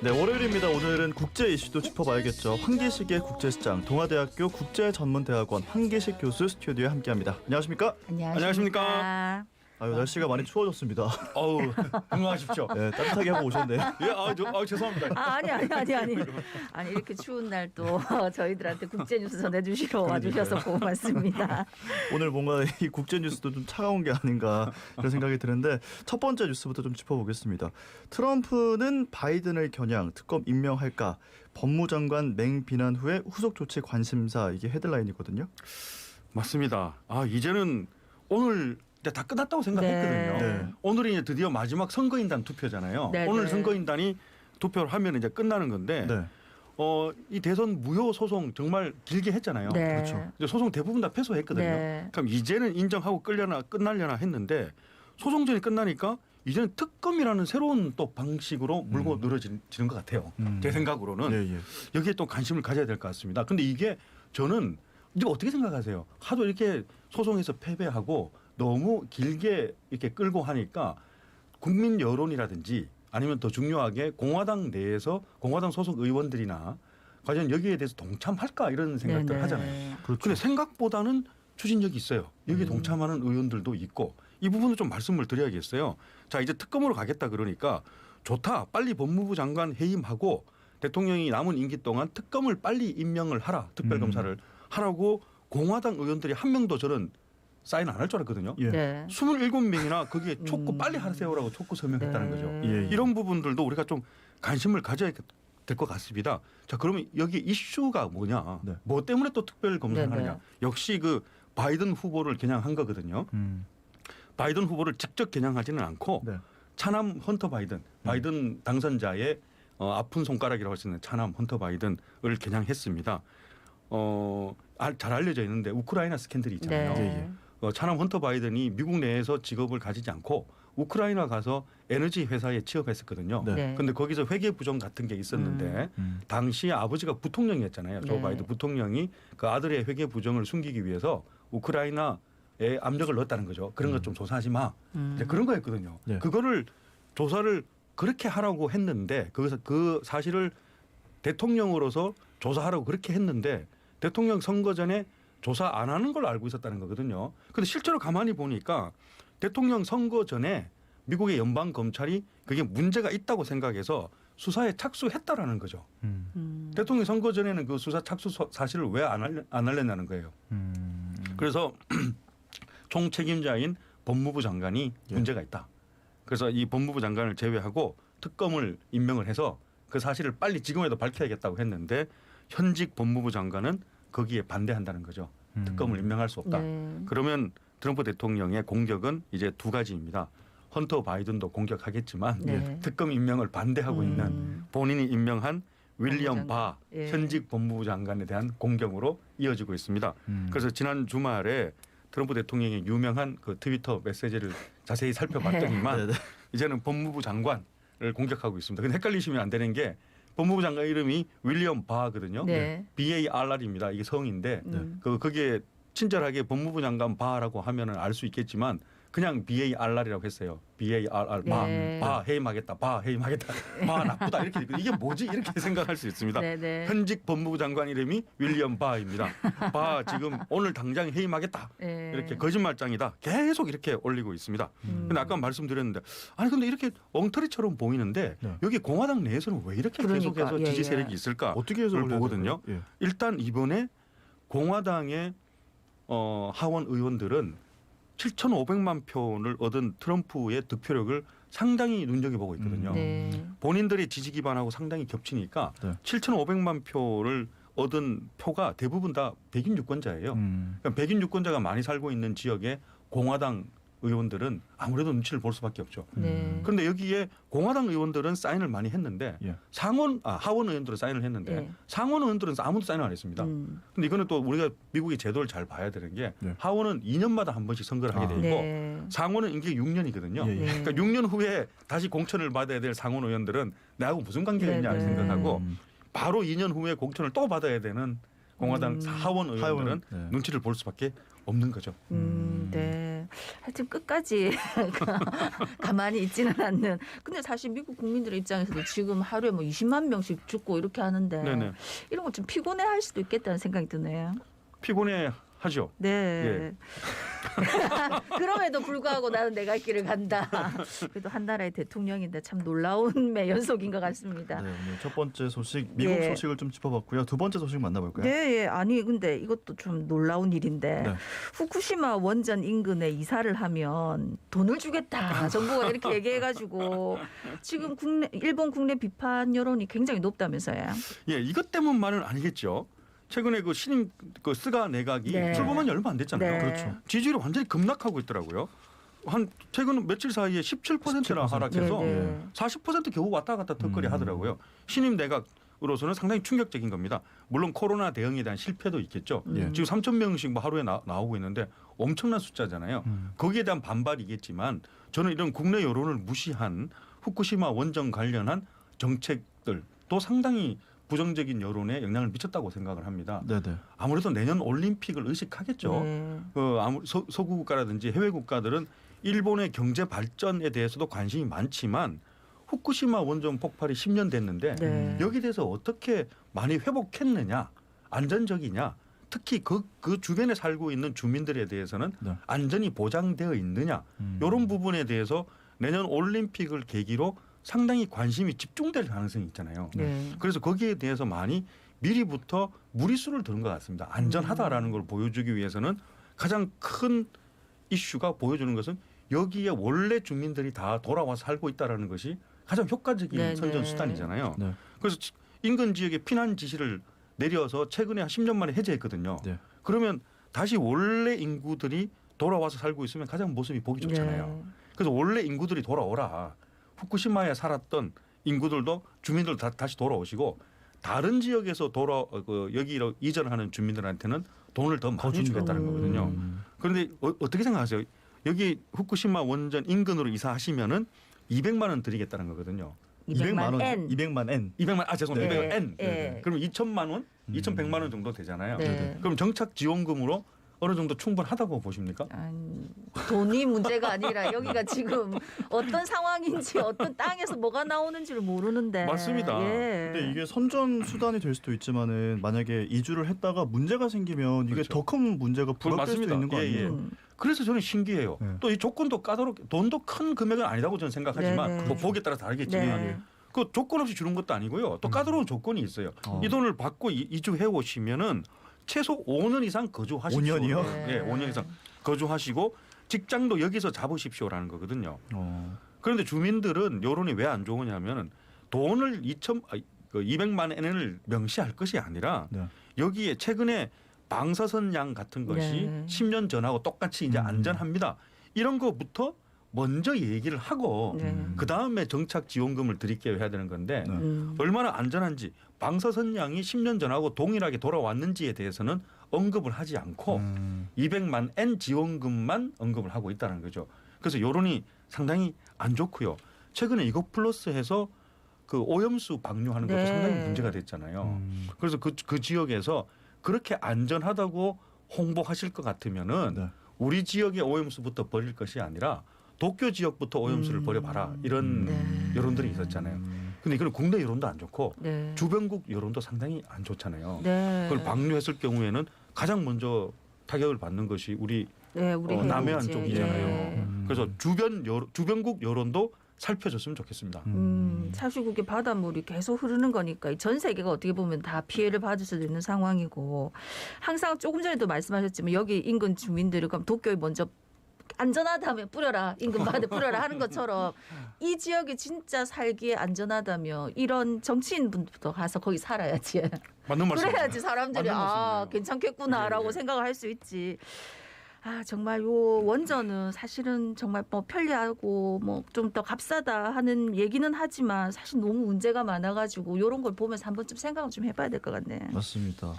네, 월요일입니다. 오늘은 국제 이슈도 짚어봐야겠죠. 황기식의 국제시장, 동아대학교 국제전문대학원 황기식 교수 스튜디오에 함께합니다. 안녕하십니까? 안녕하십니까? 아유, 날씨가 많이 추워졌습니다. 어우, 건강하십시오. 네, 따뜻하게 하고 오셨네. 예, 죄송합니다. 아니 이렇게 추운 날 또 저희들한테 국제 뉴스 전해주시러 와주셔서 고맙습니다. 오늘 뭔가 이 국제 뉴스도 좀 차가운 게 아닌가 그런 생각이 드는데 첫 번째 뉴스부터 좀 짚어보겠습니다. 트럼프는 바이든을 겨냥 특검 임명할까? 법무장관 맹비난 후에 후속 조치 관심사, 이게 헤드라인이거든요. 맞습니다. 이제는 오늘 이제 다 끝났다고 생각했거든요. 네. 오늘이 이제 드디어 마지막 선거인단 투표잖아요. 네, 오늘 네. 선거인단이 투표를 하면 이제 끝나는 건데, 네. 이 대선 무효 소송 정말 길게 했잖아요. 네. 그렇죠. 이제 소송 대부분 다 패소했거든요. 네. 그럼 이제는 인정하고 끝날려나 했는데 소송전이 끝나니까 이제는 특검이라는 새로운 또 방식으로 물고 늘어지는 것 같아요. 제 생각으로는. 예, 예. 여기에 또 관심을 가져야 될 것 같습니다. 근데 이게 저는 이거 어떻게 생각하세요? 하도 이렇게 소송에서 패배하고 너무 길게 이렇게 끌고 하니까 국민 여론이라든지 아니면 더 중요하게 공화당 내에서 공화당 소속 의원들이나 과연 여기에 대해서 동참할까 이런 생각들 네네. 하잖아요. 그렇죠. 근데 생각보다는 추진력이 있어요. 여기에 동참하는 의원들도 있고 이 부분을 좀 말씀을 드려야겠어요. 자, 이제 특검으로 가겠다 그러니까 좋다. 빨리 법무부 장관 해임하고 대통령이 남은 임기 동안 특검을 빨리 임명을 하라. 특별검사를 하라고 공화당 의원들이 한 명도 저는 사인 안 할 줄 알았거든요. 예. 네. 27명이나 거기에 촉구 빨리 하세요라고 촉구 서명했다는 네. 거죠. 예, 예. 이런 부분들도 우리가 좀 관심을 가져야 될 것 같습니다. 자, 그러면 여기 이슈가 뭐냐? 네. 뭐 때문에 또 특별검사를 네, 네. 하느냐? 역시 그 바이든 후보를 겨냥한 거거든요. 바이든 후보를 직접 겨냥하지는 않고 네. 차남 헌터 바이든 당선자의 아픈 손가락이라고 할 수 있는 차남 헌터 바이든을 겨냥했습니다. 잘 알려져 있는데 우크라이나 스캔들이 있잖아요. 네. 예, 예. 차남 헌터 바이든이 미국 내에서 직업을 가지지 않고 우크라이나 가서 에너지 회사에 취업했었거든요. 네. 네. 근데 거기서 회계 부정 같은 게 있었는데 당시 아버지가 부통령이었잖아요. 조 네. 바이든 부통령이 그 아들의 회계 부정을 숨기기 위해서 우크라이나에 압력을 넣었다는 거죠. 그런 것 좀 조사하지 마. 이제 그런 거였거든요. 네. 그거를 조사를 그렇게 하라고 했는데 거기서 그 사실을 대통령으로서 조사하라고 그렇게 했는데 대통령 선거 전에 조사 안 하는 걸로 알고 있었다는 거거든요. 그런데 실제로 가만히 보니까 대통령 선거 전에 미국의 연방 검찰이 그게 문제가 있다고 생각해서 수사에 착수했다라는 거죠. 대통령 선거 전에는 그 수사 착수 사실을 왜 안 알렸냐는 거예요. 그래서 총 책임자인 법무부 장관이 문제가 있다. 그래서 이 법무부 장관을 제외하고 특검을 임명을 해서 그 사실을 빨리 지금이라도 밝혀야겠다고 했는데 현직 법무부 장관은 거기에 반대한다는 거죠. 특검을 임명할 수 없다. 네. 그러면 트럼프 대통령의 공격은 이제 두 가지입니다. 헌터 바이든도 공격하겠지만 네. 특검 임명을 반대하고 있는 본인이 임명한 윌리엄 바 예. 현직 법무부 장관에 대한 공격으로 이어지고 있습니다. 그래서 지난 주말에 트럼프 대통령의 유명한 그 트위터 메시지를 자세히 살펴봤더니만 네, 네. 이제는 이제는 법무부 장관을 공격하고 있습니다. 근데 헷갈리시면 안 되는 게 법무부 장관 이름이 윌리엄 바거든요. 네. BARR입니다. 이게 성인데 거기에 친절하게 법무부 장관 바라고 하면은 알 수 있겠지만 그냥 BARR이라고 했어요. BARR 네. 바 해임하겠다. 바 해임하겠다. 바 나쁘다 이렇게 이게 뭐지 이렇게 생각할 수 있습니다. 네, 네. 현직 법무부 장관 이름이 윌리엄 바입니다. 바 지금 오늘 당장 해임하겠다. 네. 이렇게 거짓말장이다. 계속 이렇게 올리고 있습니다. 근데 아까 말씀드렸는데 아니 근데 이렇게 엉터리처럼 보이는데 네. 여기 공화당 내에서는 왜 이렇게 그러니까, 계속해서 예, 지지 예. 세력이 있을까? 어떻게 해서 올려야 보거든요. 될까요? 예. 일단 이번에 공화당의 하원 의원들은 7,500만 표를 얻은 트럼프의 득표력을 상당히 눈여겨보고 있거든요. 네. 본인들의 지지 기반하고 상당히 겹치니까 네. 7,500만 표를 얻은 표가 대부분 다 백인 유권자예요. 그러니까 백인 유권자가 많이 살고 있는 지역의 공화당 의원들은 아무래도 눈치를 볼 수밖에 없죠. 네. 그런데 여기에 공화당 의원들은 사인을 많이 했는데 예. 하원 의원들은 사인을 했는데 네. 상원 의원들은 아무도 사인을 안 했습니다. 근데 이거는 또 우리가 미국의 제도를 잘 봐야 되는 게 네. 하원은 2년마다 한 번씩 선거를 하게 돼 있고 네. 상원은 임기 6년이거든요. 예, 예. 그러니까 6년 후에 다시 공천을 받아야 될 상원 의원들은 나하고 무슨 관계가 네, 있냐 네. 생각하고 바로 2년 후에 공천을 또 받아야 되는 공화당 하원 의원들은 네. 눈치를 볼 수밖에 없는 거죠. 네. 하여튼 끝까지 가만히 있지는 않는. 근데 사실 미국 국민들의 입장에서도 지금 하루에 뭐 20만 명씩 죽고 이렇게 하는데 네네. 이런 거 좀 피곤해할 수도 있겠다는 생각이 드네요. 피곤해하죠. 네. 예. 그럼에도 불구하고 나는 내 갈 길을 간다. 그래도 한 나라의 대통령인데 참 놀라움의 연속인 것 같습니다. 네, 오늘 첫 번째 소식 미국 예. 소식을 좀 짚어봤고요. 두 번째 소식 만나볼까요? 네, 예. 아니 근데 이것도 좀 놀라운 일인데 네. 후쿠시마 원전 인근에 이사를 하면 돈을 주겠다. 정부가 이렇게 얘기해가지고 지금 일본 국내 비판 여론이 굉장히 높다면서요. 예, 이것 때문만은 아니겠죠. 최근에 그 신임 그 스가 내각이 네. 출범한 지 얼마 안 됐잖아요. 네. 그렇죠. 지지율이 완전히 급락하고 있더라고요. 한 최근 며칠 사이에 17%나 17%. 하락해서 네, 네. 40% 겨우 왔다 갔다 턱걸이 하더라고요. 신임 내각으로서는 상당히 충격적인 겁니다. 물론 코로나 대응에 대한 실패도 있겠죠. 예. 지금 3천 명씩 뭐 하루에 나오고 있는데 엄청난 숫자잖아요. 거기에 대한 반발이겠지만 저는 이런 국내 여론을 무시한 후쿠시마 원전 관련한 정책들도 상당히 부정적인 여론에 영향을 미쳤다고 생각을 합니다. 네네. 아무래도 내년 올림픽을 의식하겠죠. 네. 서구 국가라든지 해외 국가들은 일본의 경제 발전에 대해서도 관심이 많지만 후쿠시마 원전 폭발이 10년 됐는데 네. 여기 대해서 어떻게 많이 회복했느냐, 안전적이냐, 특히 그 주변에 살고 있는 주민들에 대해서는 네. 안전이 보장되어 있느냐 이런 부분에 대해서 내년 올림픽을 계기로 상당히 관심이 집중될 가능성이 있잖아요. 네. 그래서 거기에 대해서 많이 미리부터 무리수를 두는 것 같습니다. 안전하다라는 걸 보여주기 위해서는 가장 큰 이슈가 보여주는 것은 여기에 원래 주민들이 다 돌아와서 살고 있다라는 것이 가장 효과적인 네, 선전수단이잖아요. 네. 그래서 인근 지역에 피난 지시를 내려서 최근에 한 10년 만에 해제했거든요. 네. 그러면 다시 원래 인구들이 돌아와서 살고 있으면 가장 모습이 보기 좋잖아요. 네. 그래서 원래 인구들이 돌아오라. 후쿠시마에 살았던 인구들도 주민들 다시 돌아오시고 다른 지역에서 여기로 이전하는 주민들한테는 돈을 더 많이 주겠다는 거거든요. 그런데 어떻게 생각하세요? 여기 후쿠시마 원전 인근으로 이사하시면은 200만 원 드리겠다는 거거든요. 200만 원, N. 200만 N. 200만 죄송합니다. 네. 200만 N. 네. 그럼 2천만 원, 2,100만 원 정도 되잖아요. 네. 그럼 정착 지원금으로 어느 정도 충분하다고 보십니까? 아니, 돈이 문제가 아니라 여기가 지금 어떤 상황인지 어떤 땅에서 뭐가 나오는지를 모르는데. 맞습니다. 예. 근데 이게 선전 수단이 될 수도 있지만은 만약에 이주를 했다가 문제가 생기면 이게 그렇죠. 더 큰 문제가 부각될 수도 맞습니다. 있는 거 예, 아니에요? 예. 그래서 저는 신기해요. 네. 또 이 조건도 돈도 큰 금액은 아니라고 저는 생각하지만 네, 네. 뭐 보기에 따라 다르겠지만 네. 그 조건 없이 주는 것도 아니고요. 또 까다로운 조건이 있어요. 이 돈을 받고 이주해 오시면은 최소 5년 이상 거주하십시오. 5년이요? 네. 예, 5년 이상 거주하시고 직장도 여기서 잡으십시오라는 거거든요. 그런데 주민들은 여론이 왜 안 좋으냐면 돈을 200만 엔을 명시할 것이 아니라 네. 여기에 최근에 방사선양 같은 것이 네. 10년 전하고 똑같이 이제 안전합니다. 이런 거부터 먼저 얘기를 하고 네. 그 다음에 정착 지원금을 드릴게요 해야 되는 건데 네. 얼마나 안전한지 방사선양이 10년 전하고 동일하게 돌아왔는지에 대해서는 언급을 하지 않고 200만 N 지원금만 언급을 하고 있다는 거죠. 그래서 여론이 상당히 안 좋고요. 최근에 이것 플러스해서 그 오염수 방류하는 것도 네. 상당히 문제가 됐잖아요. 그래서 그 지역에서 그렇게 안전하다고 홍보하실 것 같으면은 네. 우리 지역의 오염수부터 버릴 것이 아니라 도쿄 지역부터 오염수를 버려봐라 이런 네. 여론들이 있었잖아요. 근데 이건 국내 여론도 안 좋고 네. 주변국 여론도 상당히 안 좋잖아요. 네. 그걸 방류했을 경우에는 가장 먼저 타격을 받는 것이 우리 네, 우리 남해안 해운제. 쪽이잖아요. 예. 그래서 주변국 여론도 살펴줬으면 좋겠습니다. 사실 그게 바닷물이 계속 흐르는 거니까 전 세계가 어떻게 보면 다 피해를 받을 수도 있는 상황이고 항상 조금 전에도 말씀하셨지만 여기 인근 주민들이 그럼 도쿄에 먼저 안전하다면 뿌려라 인근 바다에 뿌려라 하는 것처럼 이 지역이 진짜 살기에 안전하다면 이런 정치인분부터 가서 거기 살아야지. 맞는 말씀이죠. 그래야지 사람들이 맞는 말씀이에요. 괜찮겠구나라고 예, 예. 생각을 할 수 있지. 정말 요 원전은 사실은 정말 뭐 편리하고 뭐 좀 더 값싸다 하는 얘기는 하지만 사실 너무 문제가 많아가지고 이런 걸 보면서 한 번쯤 생각을 좀 해봐야 될 것 같네. 맞습니다.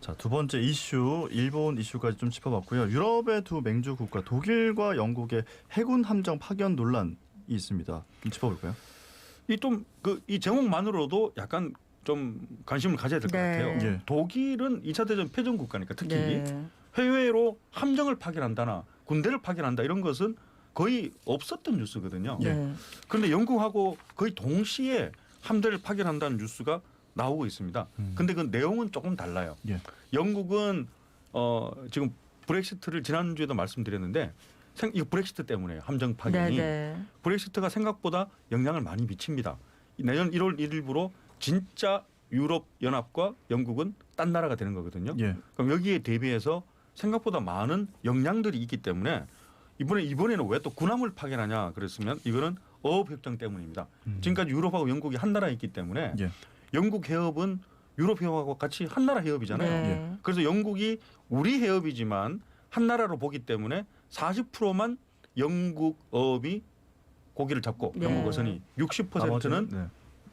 자, 두 번째 이슈, 일본 이슈까지 좀 짚어봤고요. 유럽의 두 맹주 국가 독일과 영국의 해군 함정 파견 논란이 있습니다. 좀 짚어볼까요? 이 제목만으로도 약간 좀 관심을 가져야 될 것 네. 같아요. 예. 독일은 2차 대전 패전 국가니까 특히 네. 해외로 함정을 파견한다나 군대를 파견한다 이런 것은 거의 없었던 뉴스거든요. 네. 그런데 영국하고 거의 동시에 함대를 파견한다는 뉴스가 나오고 있습니다. 근데 그 내용은 조금 달라요. 예. 영국은 지금 브렉시트를 지난주에도 말씀드렸는데 이거 브렉시트 때문에요. 함정 파견이. 네. 브렉시트가 생각보다 영향을 많이 미칩니다. 내년 1월 1일부로 진짜 유럽 연합과 영국은 딴 나라가 되는 거거든요. 예. 그럼 여기에 대비해서 생각보다 많은 역량들이 있기 때문에 이번에는 왜 또 군함을 파견하냐 그랬으면 이거는 어업 협정 때문입니다. 지금까지 유럽하고 영국이 한 나라였기 때문에 예. 영국 해협은 유럽 해협하고 같이 한 나라 해협이잖아요. 네. 그래서 영국이 우리 해협이지만 한 나라로 보기 때문에 40%만 영국 어업이 고기를 잡고 네. 영국 어선이 60%는 네.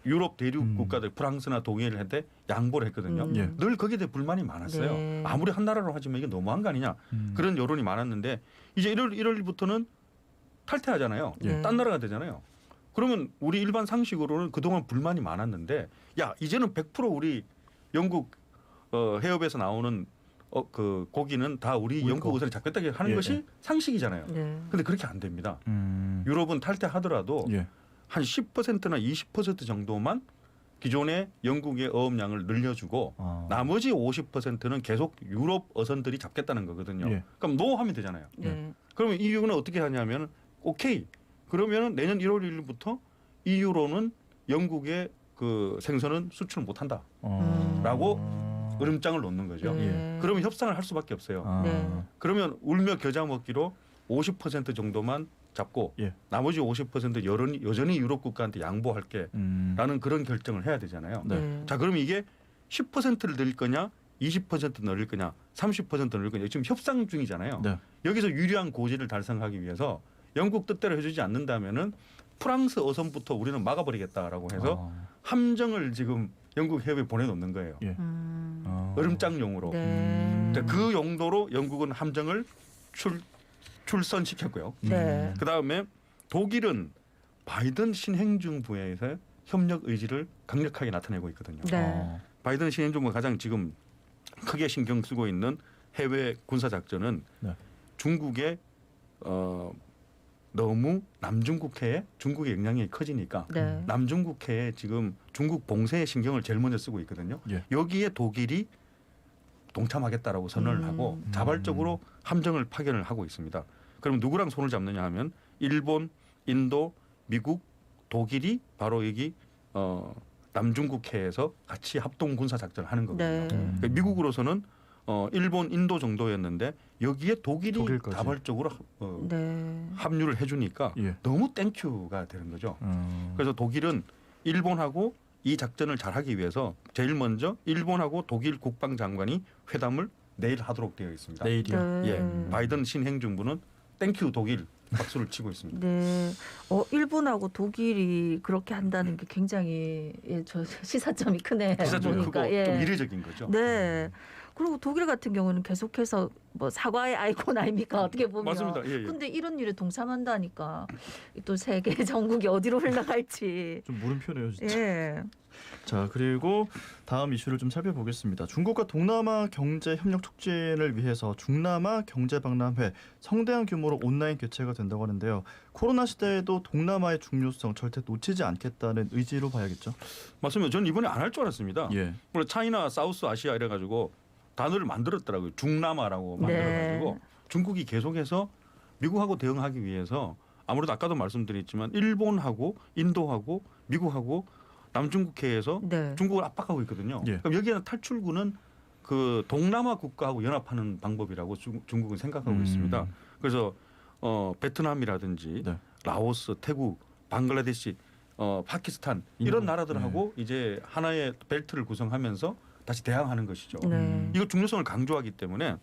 유럽 대륙 국가들 프랑스나 독일 한테 양보를 했거든요. 음. 예. 늘 거기에 대해 불만이 많았어요. 네. 아무리 한 나라로 하지만 이게 너무한 거 아니냐. 그런 여론이 많았는데 이제 1월부터는 탈퇴하잖아요. 예. 딴 나라가 되잖아요. 그러면 우리 일반 상식으로는 그동안 불만이 많았는데 야 이제는 100% 우리 영국 해협에서 나오는 그 고기는 다 우리 영국 어선이 잡겠다 하는 예, 것이 예. 상식이잖아요. 네. 근데 그렇게 안 됩니다. 음. 유럽은 탈퇴하더라도 예. 한 10%나 20% 정도만 기존의 영국의 어업량을 늘려주고 아. 나머지 50%는 계속 유럽 어선들이 잡겠다는 거거든요. 예. 그럼 노 하면 되잖아요. 네. 그러면 EU는 어떻게 하냐면 오케이. 그러면 내년 1월 1일부터 EU로는 영국의 그 생선은 수출을 못 한다. 라고 으름장을 놓는 거죠. 네. 그러면 협상을 할 수밖에 없어요. 아. 네. 그러면 울며 겨자 먹기로 50% 정도만 잡고 예. 나머지 50% 여전히 유럽 국가한테 양보할게 라는 그런 결정을 해야 되잖아요. 네. 네. 자, 그러면 이게 10%를 늘릴 거냐 20% 늘릴 거냐 30% 늘릴 거냐 지금 협상 중이잖아요. 네. 여기서 유리한 고지를 달성하기 위해서 영국 뜻대로 해주지 않는다면은 프랑스 어선부터 우리는 막아버리겠다라고 해서 함정을 지금 영국 해협에 보내놓는 거예요. 예. 으름장용으로. 네. 자, 그 용도로 영국은 함정을 출선시켰고요. 네. 그다음에 독일은 바이든 신행정부에서 협력 의지를 강력하게 나타내고 있거든요. 네. 바이든 신행정부가 가장 지금 크게 신경 쓰고 있는 해외 군사 작전은 네. 중국의 너무 남중국해에 중국의 영향이 커지니까 네. 남중국해에 지금 중국 봉쇄에 신경을 제일 먼저 쓰고 있거든요. 예. 여기에 독일이 동참하겠다라고 선언을 하고 자발적으로 함정을 파견을 하고 있습니다. 그럼 누구랑 손을 잡느냐 하면 일본, 인도, 미국, 독일이 바로 여기 남중국해에서 같이 합동 군사 작전을 하는 거거든요. 네. 그러니까 미국으로서는 일본, 인도 정도였는데 여기에 독일이 독일까지. 자발적으로 네. 합류를 해주니까 예. 너무 땡큐가 되는 거죠. 그래서 독일은 일본하고 이 작전을 잘하기 위해서 제일 먼저 일본하고 독일 국방장관이 회담을 내일 하도록 되어 있습니다. 내일이요. 네. 예, 바이든 신행정부는 땡큐 독일 박수를 치고 있습니다. 네. 일본하고 독일이 그렇게 한다는 게 굉장히 저 시사점이 크네. 기사적으로 크고 보니까. 예. 좀 이례적인 거죠. 네. 그리고 독일 같은 경우는 계속해서 뭐 사과의 아이콘 아닙니까? 어떻게 보면. 맞습니다. 예, 예. 근데 이런 일에 동참한다니까 또 세계 전국이 어디로 흘러갈지. 좀 물음표네요, 진짜. 예. 자, 그리고 다음 이슈를 좀 살펴보겠습니다. 중국과 동남아 경제 협력 촉진을 위해서 중남아 경제박람회 성대한 규모로 온라인 개최가 된다고 하는데요. 코로나 시대에도 동남아의 중요성 절대 놓치지 않겠다는 의지로 봐야겠죠. 맞습니다. 저는 이번에 안 할 줄 알았습니다. 예. 물론 차이나 사우스 아시아 이래가지고 단어를 만들었더라고요. 중남아라고 네. 만들어가지고 중국이 계속해서 미국하고 대응하기 위해서 아무래도 아까도 말씀드렸지만 일본하고 인도하고 미국하고 남중국해에서 네. 중국을 압박하고 있거든요. 예. 그럼 여기에는 탈출구는 그 동남아 국가하고 연합하는 방법이라고 중국은 생각하고 있습니다. 그래서 베트남이라든지 네. 라오스, 태국, 방글라데시, 파키스탄 이런 나라들하고 이제 하나의 벨트를 구성하면서 다시 대항하는 것이죠. 네. 이거 중요성을 강조하기 때문에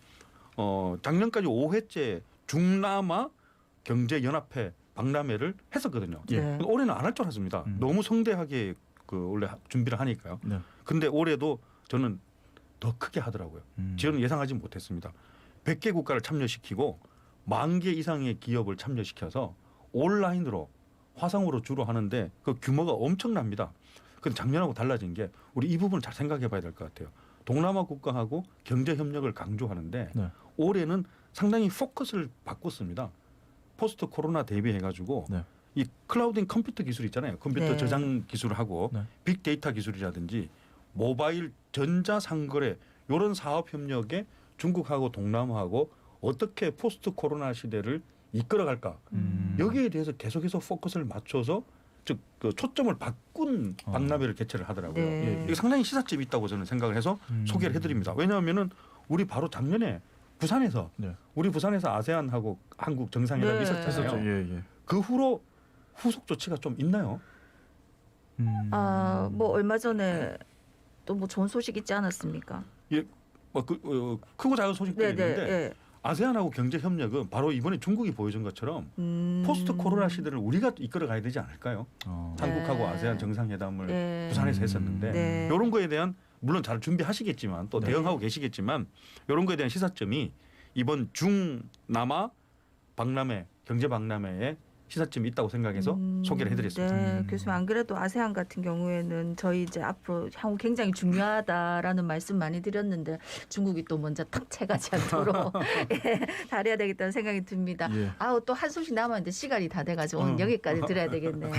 작년까지 5회째 중남아 경제연합회 박람회를 했었거든요. 예. 네. 올해는 안 할 줄 알았습니다. 너무 성대하게 그 원래 준비를 하니까요. 네. 근데 올해도 저는 더 크게 하더라고요. 저는 예상하지 못했습니다. 100개 국가를 참여시키고 10,000개 이상의 기업을 참여시켜서 온라인으로 화상으로 주로 하는데 그 규모가 엄청납니다. 근데 작년하고 달라진 게 우리 이 부분을 잘 생각해 봐야 될 것 같아요. 동남아 국가하고 경제 협력을 강조하는데 네. 올해는 상당히 포커스를 바꿨습니다. 포스트 코로나 대비해가지고 네. 이 클라우딩 컴퓨터 기술 있잖아요. 컴퓨터 네. 저장 기술하고 네. 빅데이터 기술이라든지 모바일 전자상거래 이런 사업 협력에 중국하고 동남아하고 어떻게 포스트 코로나 시대를 이끌어갈까 여기에 대해서 계속해서 포커스를 맞춰서 즉 그 초점을 바꾼 박람회를 개최를 하더라고요. 네. 이게 상당히 시사점이 있다고 저는 생각을 해서 소개를 해드립니다. 왜냐하면은 우리 바로 작년에 부산에서 네. 우리 부산에서 아세안하고 한국 정상회담이 네. 있었잖아요. 했었죠. 예, 예. 그 후로 후속 조치가 좀 있나요? 뭐 얼마 전에 또 뭐 좋은 소식 있지 않았습니까? 크고 작은 소식들이 네네. 있는데 예. 아세안하고 경제 협력은 바로 이번에 중국이 보여준 것처럼 포스트 코로나 시대를 우리가 이끌어 가야 되지 않을까요? 한국하고 네. 아세안 정상회담을 네. 부산에서 했었는데 네. 이런 거에 대한 물론 잘 준비하시겠지만 또 네. 대응하고 계시겠지만 이런 거에 대한 시사점이 이번 중남아 박람회 경제 박람회에 시사점이 있다고 생각해서 소개를 해드렸습니다. 네, 교수님 안 그래도 아세안 같은 경우에는 저희 이제 앞으로 향후 굉장히 중요하다라는 말씀 많이 드렸는데 중국이 또 먼저 탁 채가지 않도록 예, 잘해야 되겠다는 생각이 듭니다. 예. 아우 또 한 소식 남았는데 시간이 다 돼가지고 오늘 여기까지 드려야 되겠네요.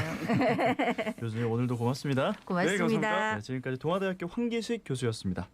교수님 오늘도 고맙습니다. 고맙습니다. 감사합니다. 네, 지금까지 동아대학교 황기식 교수였습니다.